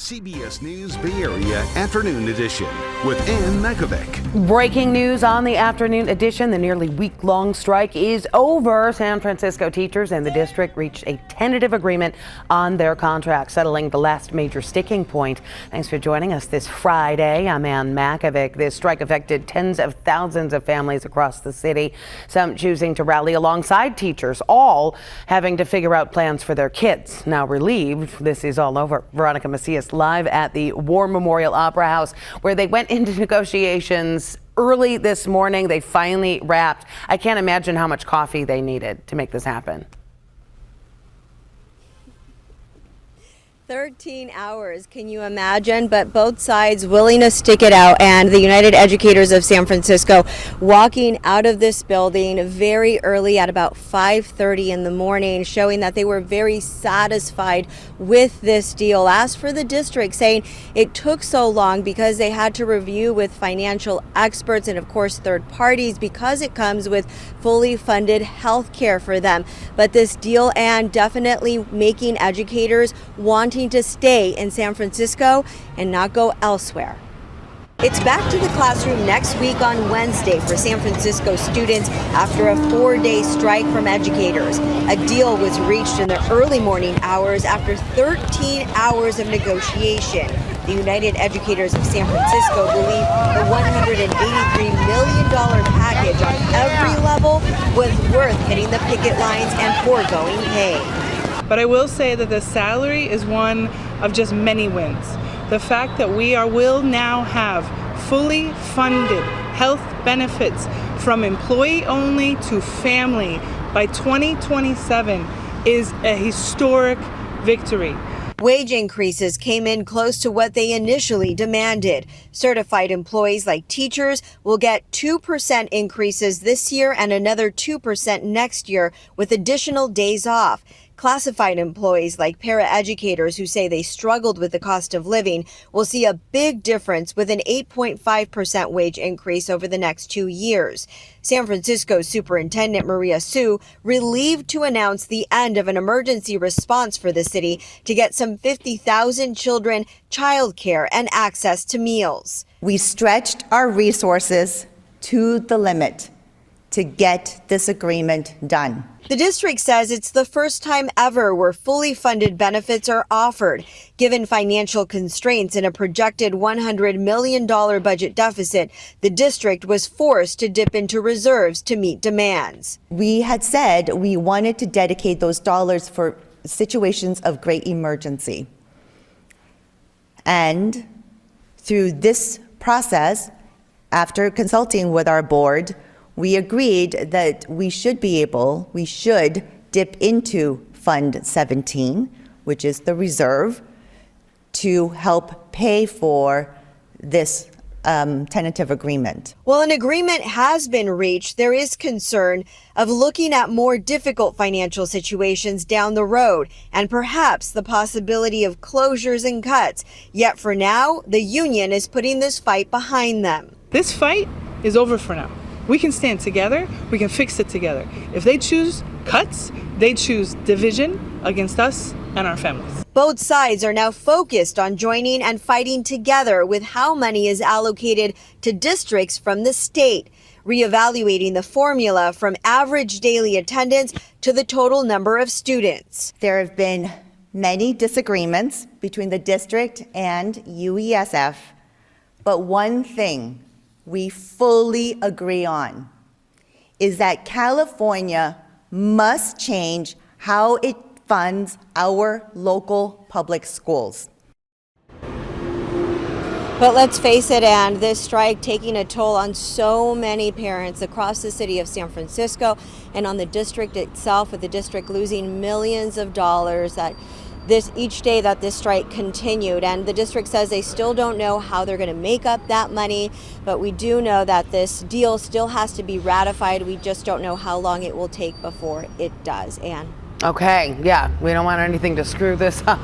CBS News Bay Area Afternoon Edition with Ann Mekovic. Breaking news on the afternoon edition. The nearly week-long strike is over. San Francisco teachers and the district reached a tentative agreement on their contract, settling the last major sticking point. Thanks for joining us this Friday. I'm Ann Mekovic. This strike affected tens of thousands of families across the city, some choosing to rally alongside teachers, all having to figure out plans for their kids. Now relieved, this is all over. Veronica Macias live at the War Memorial Opera House, where they went into negotiations early this morning. They finally wrapped. I can't imagine how much coffee they needed to make this happen. 13 hours, can you imagine? But both sides willing to stick it out, and the United Educators of San Francisco walking out of this building very early at about 5:30 in the morning, showing that they were very satisfied with this deal. As for the district, saying it took so long because they had to review with financial experts and of course third parties, because it comes with fully funded health care for them. But this deal, and definitely making educators wanting to stay in San Francisco and not go elsewhere. It's back to the classroom next week on Wednesday for San Francisco students after a 4-day strike from educators. A deal was reached in the early morning hours after 13 hours of negotiation. The United Educators of San Francisco believe the $183 million package on every level was worth hitting the picket lines and foregoing pay. But I will say that the salary is one of just many wins. The fact that we will now have fully funded health benefits from employee only to family by 2027 is a historic victory. Wage increases came in close to what they initially demanded. Certified employees like teachers will get 2% increases this year and another 2% next year with additional days off. Classified employees like paraeducators who say they struggled with the cost of living will see a big difference with an 8.5% wage increase over the next 2 years. San Francisco Superintendent Maria Su relieved to announce the end of an emergency response for the city to get some 50,000 children childcare and access to meals. We stretched our resources to the limit to get this agreement done. The district says it's the first time ever where fully funded benefits are offered. Given financial constraints and a projected $100 million budget deficit, the district was forced to dip into reserves to meet demands. We had said we wanted to dedicate those dollars for situations of great emergency. And through this process, after consulting with our board, we agreed that we should dip into Fund 17, which is the reserve, to help pay for this tentative agreement. While an agreement has been reached, there is concern of looking at more difficult financial situations down the road and perhaps the possibility of closures and cuts. Yet for now, the union is putting this fight behind them. This fight is over for now. We can stand together, we can fix it together. If they choose cuts, they choose division against us and our families. Both sides are now focused on joining and fighting together with how money is allocated to districts from the state, reevaluating the formula from average daily attendance to the total number of students. There have been many disagreements between the district and UESF, but one thing we fully agree on is that California must change how it funds our local public schools. But let's face it, and this strike taking a toll on so many parents across the city of San Francisco and on the district itself, with the district losing millions of dollars each day that this strike continued. And the district says they still don't know how they're going to make up that money, but we do know that this deal still has to be ratified. We just don't know how long it will take before it does. Anne. Okay, yeah, we don't want anything to screw this up.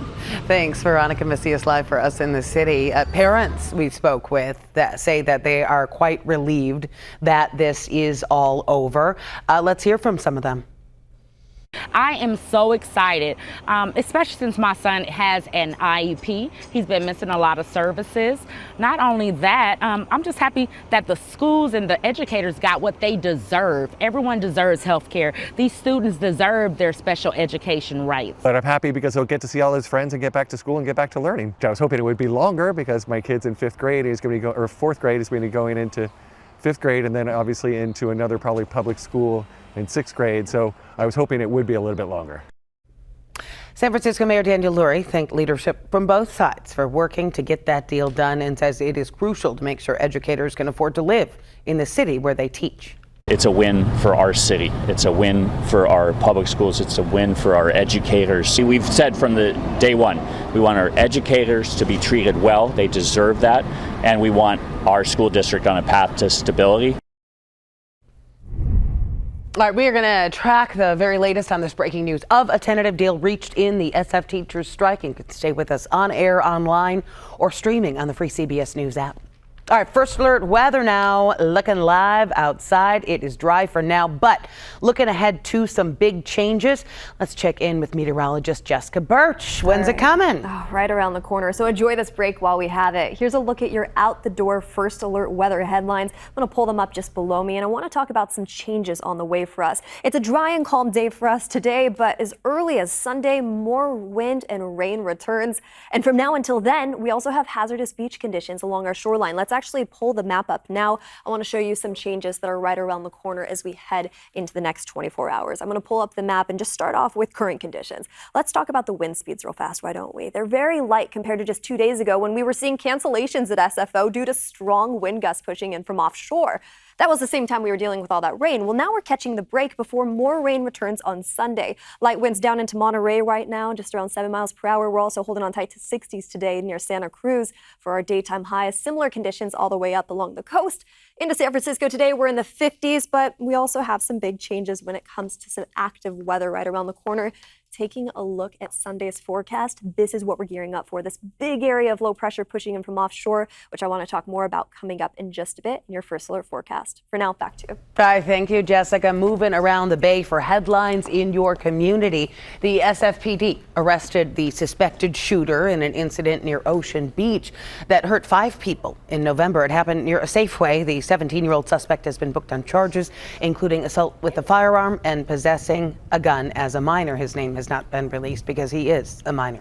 Thanks, Veronica Macias, live for us in the city. Parents we spoke with that say that they are quite relieved that this is all over. Let's hear from some of them. I am so excited, especially since my son has an IEP. He's been missing a lot of services. Not only that, I'm just happy that the schools and the educators got what they deserve. Everyone deserves health care. These students deserve their special education rights. But I'm happy because he'll get to see all his friends and get back to school and get back to learning. I was hoping it would be longer because my kid's in fifth grade. He's going to be fourth grade is going to be going into fifth grade and then obviously into another probably public school in sixth grade. So I was hoping it would be a little bit longer. San Francisco Mayor Daniel Lurie thanked leadership from both sides for working to get that deal done and says it is crucial to make sure educators can afford to live in the city where they teach. It's a win for our city. It's a win for our public schools. It's a win for our educators. See, we've said from the day one, we want our educators to be treated well. They deserve that. And we want our school district on a path to stability. All right, we are going to track the very latest on this breaking news of a tentative deal reached in the SF teachers striking. You can stay with us on air, online, or streaming on the free CBS News app. All right, first alert weather now. Looking live outside. It is dry for now, but looking ahead to some big changes. Let's check in with meteorologist Jessica Birch. When's it coming? Oh, right around the corner. So enjoy this break while we have it. Here's a look at your out the door first alert weather headlines. I'm going to pull them up just below me, and I want to talk about some changes on the way for us. It's a dry and calm day for us today, but as early as Sunday, more wind and rain returns. And from now until then, we also have hazardous beach conditions along our shoreline. Let's actually pull the map up now. I want to show you some changes that are right around the corner as we head into the next 24 hours. I'm going to pull up the map and just start off with current conditions. Let's talk about the wind speeds real fast, why don't we? They're very light compared to just 2 days ago when we were seeing cancellations at SFO due to strong wind gusts pushing in from offshore. That was the same time we were dealing with all that rain. Well, now we're catching the break before more rain returns on Sunday. Light winds down into Monterey right now, just around 7 miles per hour. We're also holding on tight to 60s today near Santa Cruz for our daytime highs. Similar conditions all the way up along the coast. Into San Francisco today, we're in the 50s, but we also have some big changes when it comes to some active weather right around the corner. Taking a look at Sunday's forecast, this is what we're gearing up for. This big area of low pressure pushing in from offshore, which I want to talk more about coming up in just a bit in your first alert forecast. For now, back to you. Hi, thank you, Jessica. Moving around the bay for headlines in your community. The SFPD arrested the suspected shooter in an incident near Ocean Beach that hurt 5 people in November. It happened near a Safeway. The 17-year-old suspect has been booked on charges, including assault with a firearm and possessing a gun as a minor. His name has not been released because he is a minor.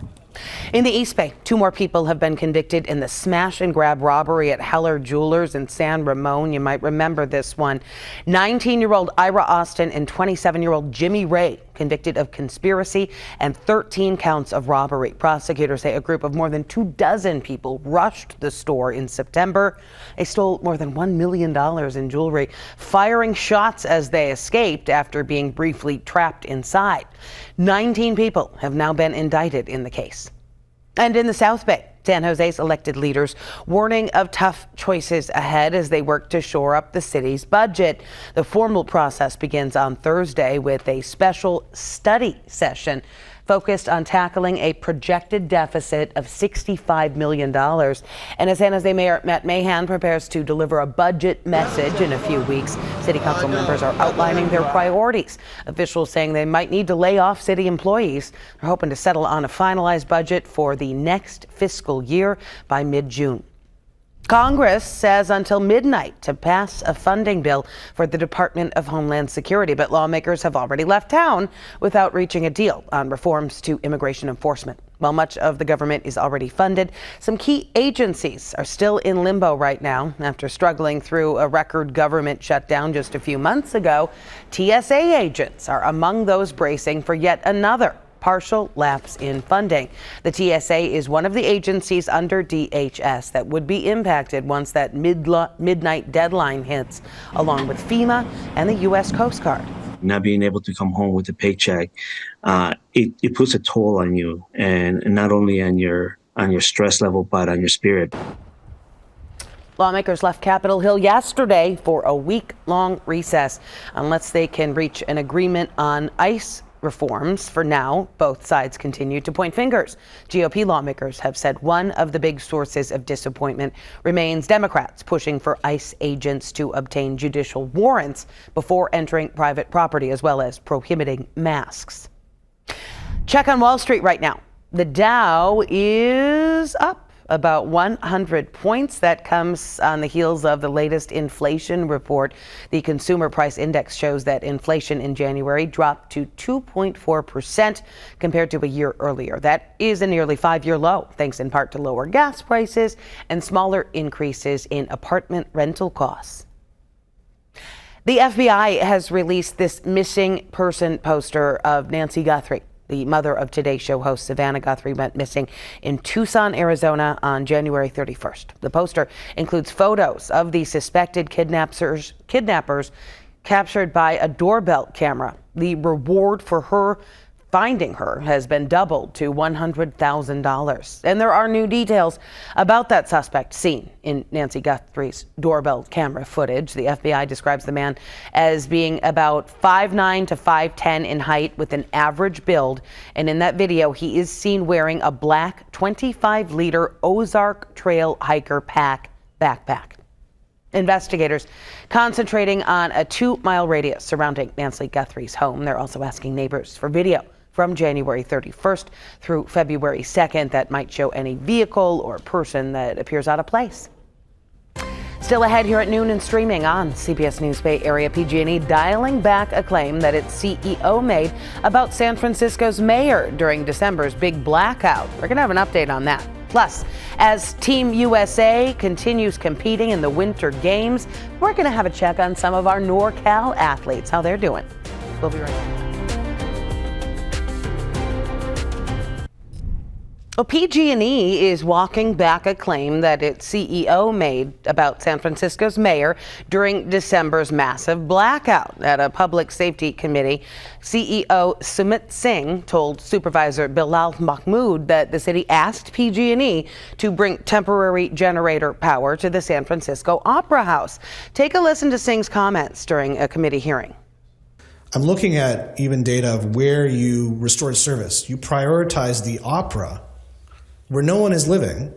In the East Bay, 2 more people have been convicted in the smash and grab robbery at Heller Jewelers in San Ramon. You might remember this one. 19-year-old Ira Austin and 27-year-old Jimmy Ray convicted of conspiracy and 13 counts of robbery. Prosecutors say a group of more than 24 people rushed the store in September. They stole more than $1 million in jewelry, firing shots as they escaped after being briefly trapped inside. 19 people have now been indicted in the case. And in the South Bay, San Jose's elected leaders warning of tough choices ahead as they work to shore up the city's budget. The formal process begins on Thursday with a special study session focused on tackling a projected deficit of $65 million. And as San Jose Mayor Matt Mahan prepares to deliver a budget message in a few weeks, city council members are outlining their priorities. Officials saying they might need to lay off city employees. They're hoping to settle on a finalized budget for the next fiscal year by mid-June. Congress says until midnight to pass a funding bill for the Department of Homeland Security, but lawmakers have already left town without reaching a deal on reforms to immigration enforcement. While much of the government is already funded, some key agencies are still in limbo right now after struggling through a record government shutdown just a few months ago. TSA agents are among those bracing for yet another partial lapse in funding. The TSA is one of the agencies under DHS that would be impacted once that midnight deadline hits, along with FEMA and the U.S. Coast Guard. Not being able to come home with a paycheck, it puts a toll on you, and not only on your stress level, but on your spirit. Lawmakers left Capitol Hill yesterday for a week-long recess unless they can reach an agreement on ICE reforms. For now, both sides continue to point fingers. GOP lawmakers have said one of the big sources of disappointment remains Democrats pushing for ICE agents to obtain judicial warrants before entering private property, as well as prohibiting masks. Check on Wall Street right now. The Dow is up about 100 points. That comes on the heels of the latest inflation report. The consumer price index shows that inflation in January dropped to 2.4% compared to a year earlier. That is a nearly 5-year low, thanks in part to lower gas prices and smaller increases in apartment rental costs. The FBI has released this missing person poster of Nancy Guthrie. The mother of Today Show host Savannah Guthrie went missing in Tucson, Arizona on January 31st. The poster includes photos of the suspected kidnappers captured by a doorbell camera. The reward for her finding her has been doubled to $100,000. And there are new details about that suspect seen in Nancy Guthrie's doorbell camera footage. The FBI describes the man as being about 5'9" to 5'10" in height with an average build. And in that video, he is seen wearing a black 25-liter Ozark Trail hiker backpack. Investigators concentrating on a 2-mile radius surrounding Nancy Guthrie's home. They're also asking neighbors for video from January 31st through February 2nd that might show any vehicle or person that appears out of place. Still ahead here at noon and streaming on CBS News Bay Area, PG&E dialing back a claim that its CEO made about San Francisco's mayor during December's big blackout. We're going to have an update on that. Plus, as Team USA continues competing in the Winter Games, we're going to have a check on some of our NorCal athletes, how they're doing. We'll be right back. Well, PG&E is walking back a claim that its CEO made about San Francisco's mayor during December's massive blackout. At a public safety committee, CEO Sumit Singh told Supervisor Bilal Mahmood that the city asked PG&E to bring temporary generator power to the San Francisco Opera House. Take a listen to Singh's comments during a committee hearing. I'm looking at even data of where you restored service. You prioritize the opera, where no one is living,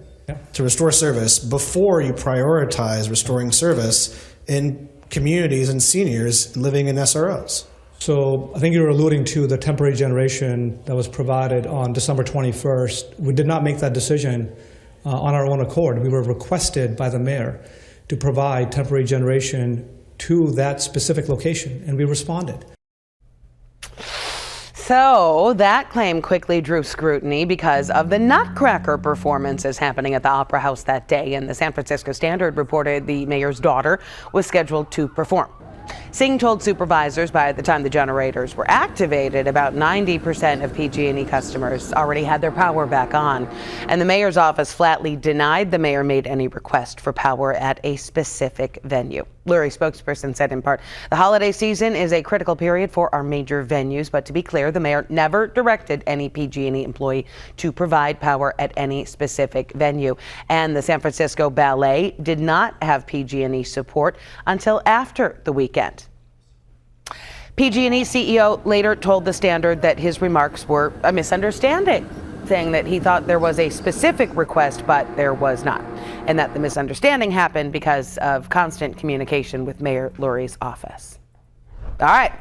to restore service before you prioritize restoring service in communities and seniors living in SROs. So I think you're alluding to the temporary generation that was provided on December 21st. We did not make that decision on our own accord. We were requested by the mayor to provide temporary generation to that specific location, and we responded. So that claim quickly drew scrutiny because of the Nutcracker performances happening at the Opera House that day. And the San Francisco Standard reported the mayor's daughter was scheduled to perform. Singh told supervisors by the time the generators were activated, about 90% of PG&E customers already had their power back on. And the mayor's office flatly denied the mayor made any request for power at a specific venue. Lurie spokesperson said in part, the holiday season is a critical period for our major venues, but to be clear, the mayor never directed any PG&E employee to provide power at any specific venue. And the San Francisco Ballet did not have PG&E support until after the weekend. PG&E CEO later told the Standard that his remarks were a misunderstanding, saying that he thought there was a specific request, but there was not, and that the misunderstanding happened because of constant communication with Mayor Lurie's office. All right.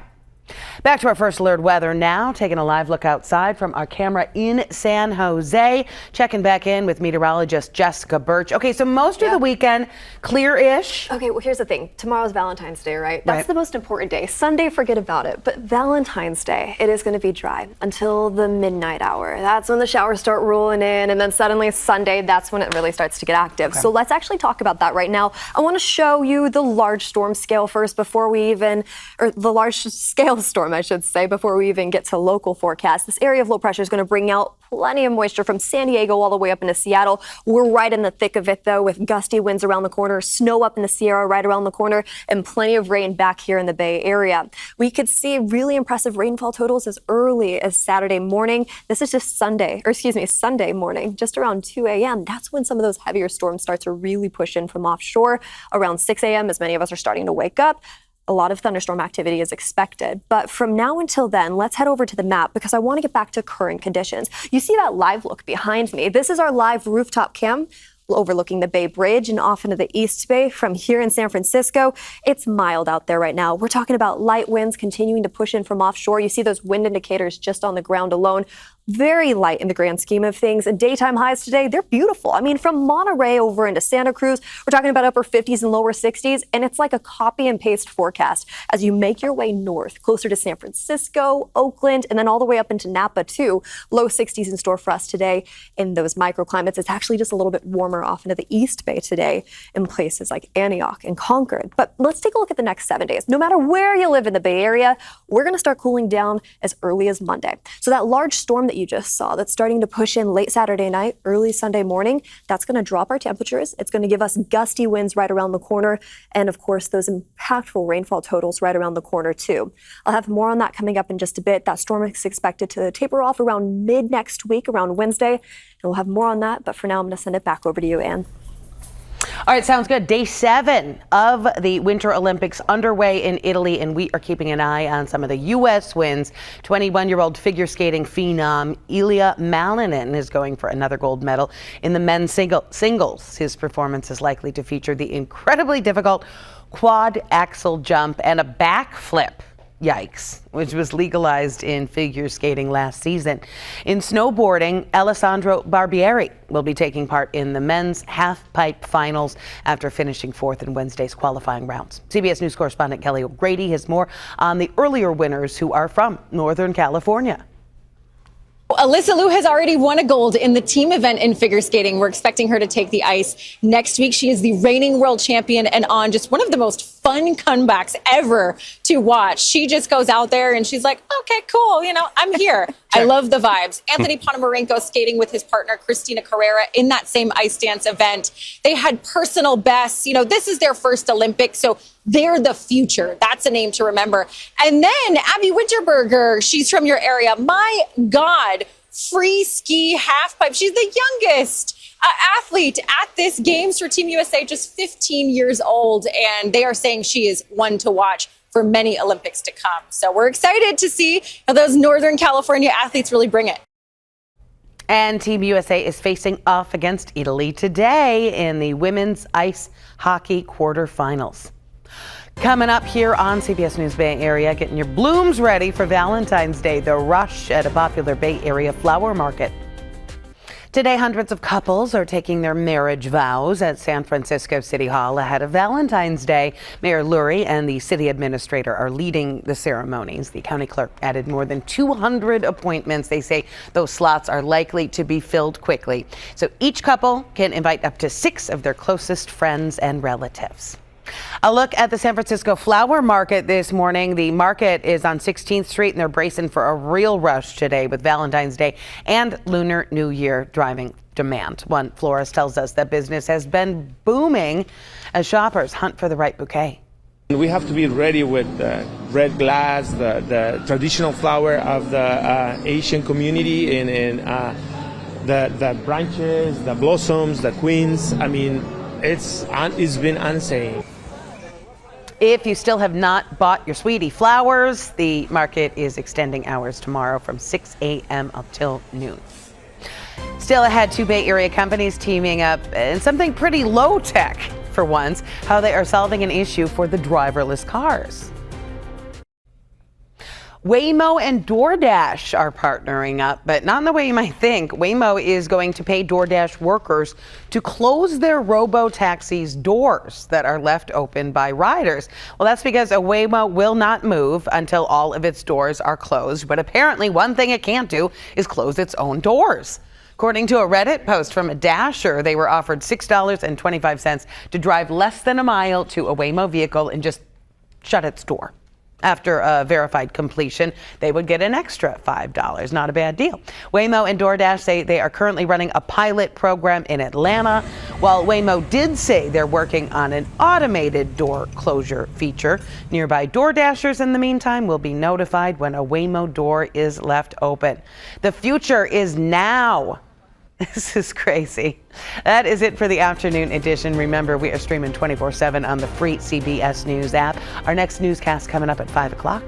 Back to our first alert weather now, taking a live look outside from our camera in San Jose. Checking back in with meteorologist Jessica Birch. Okay, so most of the weekend, clear-ish. Okay, well, here's the thing. Tomorrow's Valentine's Day, right? That's the most important day. Sunday, forget about it. But Valentine's Day, it is going to be dry until the midnight hour. That's when the showers start rolling in, and then suddenly Sunday, that's when it really starts to get active. Okay. So let's actually talk about that right now. I want to show you the large storm scale first before we even, or the large scale storm, I should say, before we even get to local forecasts. This area of low pressure is going to bring out plenty of moisture from San Diego all the way up into Seattle. We're right in the thick of it, though, with gusty winds around the corner, snow up in the Sierra right around the corner, and plenty of rain back here in the Bay Area. We could see really impressive rainfall totals as early as Saturday morning. This is just Sunday morning, just around 2 a.m. That's when some of those heavier storms start to really push in from offshore. Around 6 a.m., as many of us are starting to wake up, A lot of thunderstorm activity is expected. But from now until then, let's head over to the map because I want to get back to current conditions. You see that live look behind me. This is our live rooftop cam overlooking the Bay Bridge and off into the East Bay. From here in San Francisco, it's mild out there right now. We're talking about light winds continuing to push in from offshore. You see those wind indicators just on the ground alone. Very light in the grand scheme of things. And daytime highs today, they're beautiful. I mean, from Monterey over into Santa Cruz, we're talking about upper 50s and lower 60s, and it's like a copy and paste forecast as you make your way north, closer to San Francisco, Oakland, and then all the way up into Napa too. Low 60s in store for us today in those microclimates. It's actually just a little bit warmer off into the East Bay today in places like Antioch and Concord. But let's take a look at the next 7 days. No matter where you live in the Bay Area, we're going to start cooling down as early as Monday. So that large storm that you just saw that's starting to push in late Saturday night, early Sunday morning, that's going to drop our temperatures. It's going to give us gusty winds right around the corner. And of course, those impactful rainfall totals right around the corner too. I'll have more on that coming up in just a bit. That storm is expected to taper off around mid next week, around Wednesday. And we'll have more on that. But for now, I'm going to send it back over to you, Ann. All right, sounds good. Day 7 of the Winter Olympics underway in Italy, and we are keeping an eye on some of the U.S. wins. 21-year-old figure skating phenom Ilya Malinin is going for another gold medal in the men's singles. His performance is likely to feature the incredibly difficult quad axel jump and a backflip. Yikes, which was legalized in figure skating last season. In snowboarding, Alessandro Barbieri will be taking part in the men's half-pipe finals after finishing 4th in Wednesday's qualifying rounds. CBS News correspondent Kelly O'Grady has more on the earlier winners who are from Northern California. Alyssa Liu has already won a gold in the team event in figure skating. We're expecting her to take the ice next week. She is the reigning world champion and on just one of the most fun comebacks ever to watch. She just goes out there and she's like, okay, cool. You know, I'm here. I love the vibes. Anthony Ponomarenko skating with his partner, Christina Carrera, in that same ice dance event. They had personal bests. You know, this is their first Olympics, so they're the future. That's a name to remember. And then Abby Winterberger, she's from your area. My God, free ski half pipe. She's the youngest athlete at this games for Team USA, just 15 years old. And they are saying she is one to watch for many Olympics to come. So we're excited to see how those Northern California athletes really bring it. And Team USA is facing off against Italy today in the women's ice hockey quarterfinals. Coming up here on CBS News Bay Area, getting your blooms ready for Valentine's Day, the rush at a popular Bay Area flower market. Today, hundreds of couples are taking their marriage vows at San Francisco City Hall ahead of Valentine's Day. Mayor Lurie and the city administrator are leading the ceremonies. The county clerk added more than 200 appointments. They say those slots are likely to be filled quickly. So each couple can invite up to 6 of their closest friends and relatives. A look at the San Francisco flower market this morning. The market is on 16th Street and they're bracing for a real rush today with Valentine's Day and Lunar New Year driving demand. One florist tells us that business has been booming as shoppers hunt for the right bouquet. We have to be ready with the red glass, the traditional flower of the Asian community, and the branches, the blossoms, the queens. I mean, it's been insane. If you still have not bought your sweetie flowers, the market is extending hours tomorrow from 6 a.m. until noon. Still ahead, 2 Bay Area companies teaming up in something pretty low tech for once, how they are solving an issue for the driverless cars. Waymo and DoorDash are partnering up, but not in the way you might think. Waymo is going to pay DoorDash workers to close their robo-taxi's doors that are left open by riders. Well, that's because a Waymo will not move until all of its doors are closed, but apparently one thing it can't do is close its own doors. According to a Reddit post from a Dasher, they were offered $6.25 to drive less than a mile to a Waymo vehicle and just shut its door. After a verified completion, they would get an extra $5. Not a bad deal. Waymo and DoorDash say they are currently running a pilot program in Atlanta, while Waymo did say they're working on an automated door closure feature. Nearby DoorDashers, in the meantime, will be notified when a Waymo door is left open. The future is now. This is crazy. That is it for the afternoon edition. Remember, we are streaming 24/7 on the free CBS News app. Our next newscast coming up at 5 o'clock.